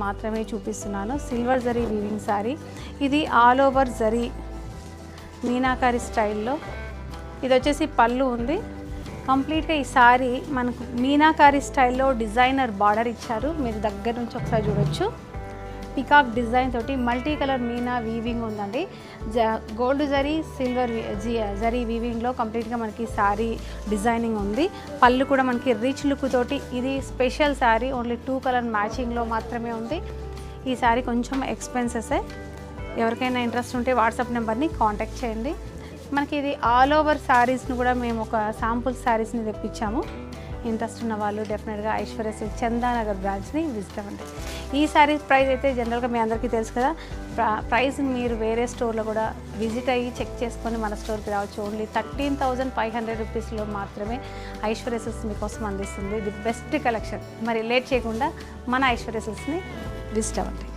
మాత్రమే చూపిస్తున్నాను. Silver zari weaving sari. ఇది ఆల్ ఓవర్ జరీ మీనాకారి స్టైల్లో. ఇది వచ్చేసి పళ్ళు ఉంది. కంప్లీట్గా ఈ శారీ మనకు మీనాకారి స్టైల్లో డిజైనర్ బార్డర్ ఇచ్చారు. మీరు దగ్గర నుంచి ఒకసారి చూడొచ్చు. పికాక్ డిజైన్ తోటి మల్టీ కలర్ మీనా వీవింగ్ ఉందండి. గోల్డ్ జరీ సిల్వర్ జరీ వీవింగ్లో కంప్లీట్గా మనకి శారీ డిజైనింగ్ ఉంది. పళ్ళు కూడా మనకి రిచ్ లుక్ తోటి. ఇది స్పెషల్ శారీ, ఓన్లీ 2 కలర్ మ్యాచింగ్లో మాత్రమే ఉంది. ఈ శారీ కొంచెం ఎక్స్పెన్సెసే. ఎవరికైనా ఇంట్రెస్ట్ ఉంటే వాట్సాప్ నెంబర్ని కాంటాక్ట్ చేయండి. మనకి ఇది ఆల్ ఓవర్ శారీస్ని కూడా మేము ఒక శాంపుల్ శారీస్ని తెప్పించాము. ఇంట్రెస్ట్ ఉన్న వాళ్ళు డెఫినెట్గా ఐశ్వర్య సిల్క్ చందానగర్ బ్రాంచ్ని విజిట్ అవ్వండి. ఈ శారీస్ ప్రైస్ అయితే జనరల్గా మీ అందరికీ తెలుసు కదా. ప్రైస్ మీరు వేరే స్టోర్లో కూడా విజిట్ అయ్యి చెక్ చేసుకొని మన స్టోర్కి రావచ్చు. ఓన్లీ 13,500 రూపీస్లో మాత్రమే ఐశ్వర్య సిల్క్స్ మీకోసం అందిస్తుంది. The best collection. మరి లేట్ చేయకుండా మన ఐశ్వర్య సిల్క్స్ని విజిట్ అవ్వండి.